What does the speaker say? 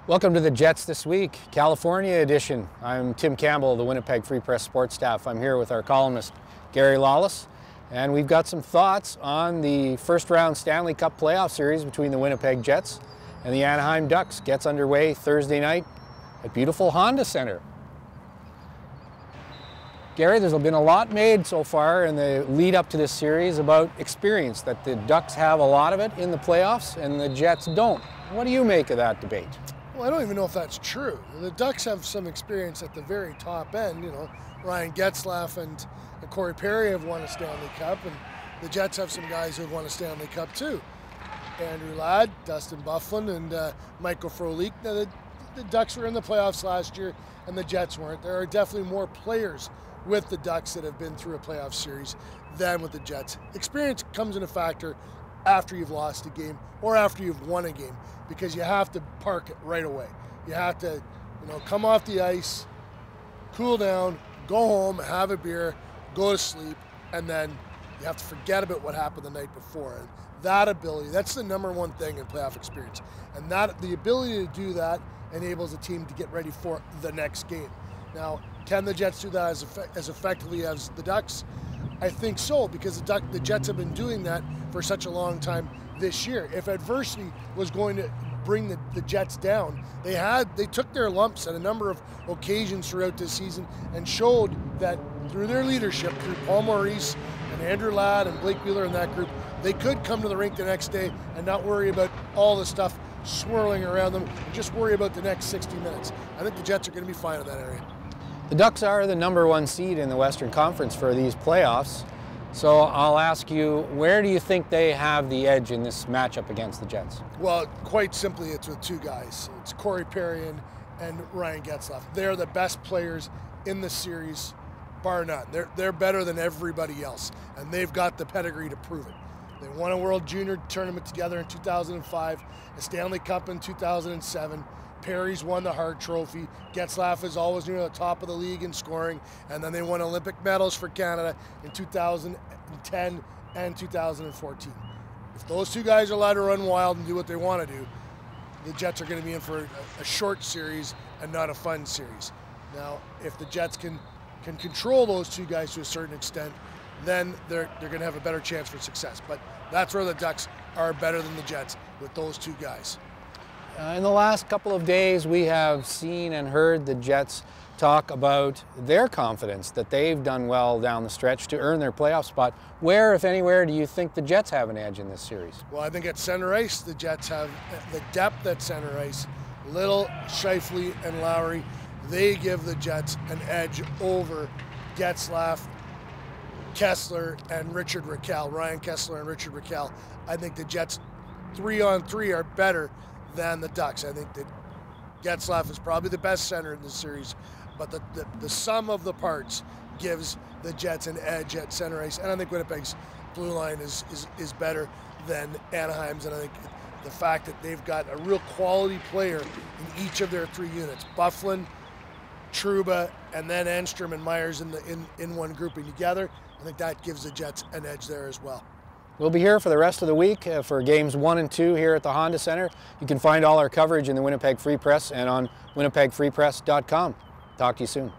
Welcome to the Jets This Week, California edition. I'm Tim Campbell of the Winnipeg Free Press sports staff. I'm here with our columnist, Gary Lawless, and we've got some thoughts on the first round Stanley Cup playoff series between the Winnipeg Jets and the Anaheim Ducks. Gets underway Thursday night at beautiful Honda Center. Gary, there's been a lot made so far in the lead up to this series about experience, that the Ducks have a lot of it in the playoffs and the Jets don't. What do you make of that debate? Well, I don't even know if that's true. The Ducks have some experience at the very top end. You know, Ryan Getzlaf and Corey Perry have won a Stanley Cup, and the Jets have some guys who have won a Stanley Cup too. Andrew Ladd, Dustin Byfuglien, and Michael Frolik. Now, the Ducks were in the playoffs last year, and the Jets weren't. There are definitely more players with the Ducks that have been through a playoff series than with the Jets. Experience comes in a factor after you've lost a game or after you've won a game, because you have to park it right away. You have to, come off the ice, cool down, go home, have a beer, go to sleep, and then you have to forget about what happened the night before. And that ability, that's the number one thing in playoff experience. And that the ability to do that enables a team to get ready for the next game. Now, can the Jets do that as effectively as the Ducks? I think so, because the Jets have been doing that for such a long time this year. If adversity was going to bring the Jets down, they took their lumps at a number of occasions throughout this season and showed that through their leadership, through Paul Maurice and Andrew Ladd and Blake Wheeler and that group, they could come to the rink the next day and not worry about all the stuff swirling around them and just worry about the next 60 minutes. I think the Jets are going to be fine in that area. The Ducks are the number one seed in the Western Conference for these playoffs. So I'll ask you, where do you think they have the edge in this matchup against the Jets? Well, quite simply, it's with two guys. It's Corey Perry and Ryan Getzlaf. They're the best players in the series, bar none. They're better than everybody else, and they've got the pedigree to prove it. They won a World Junior Tournament together in 2005, a Stanley Cup in 2007. Perry's won the Hart Trophy. Getzlaf is always near the top of the league in scoring. And then they won Olympic medals for Canada in 2010 and 2014. If those two guys are allowed to run wild and do what they want to do, the Jets are going to be in for a short series and not a fun series. Now, if the Jets can control those two guys to a certain extent, then they're going to have a better chance for success. But that's where the Ducks are better than the Jets, with those two guys. In the last couple of days, we have seen and heard the Jets talk about their confidence that they've done well down the stretch to earn their playoff spot. Where, if anywhere, do you think the Jets have an edge in this series? Well, I think at center ice, the Jets have the depth at center ice. Little, Scheifele, and Lowry, they give the Jets an edge over Getzlaf, Kessler, and Richard Rakell. Ryan Kessler and Richard Rakell. I think the Jets 3-on-3 are better than the Ducks. I think that Getzlaf is probably the best center in the series, but the sum of the parts gives the Jets an edge at center ice, and I think Winnipeg's blue line is better than Anaheim's, and I think the fact that they've got a real quality player in each of their three units, Byfuglien, Trouba, and then Enstrom and Myers in one grouping together, I think that gives the Jets an edge there as well. We'll be here for the rest of the week for games 1 and 2 here at the Honda Center. You can find all our coverage in the Winnipeg Free Press and on winnipegfreepress.com. Talk to you soon.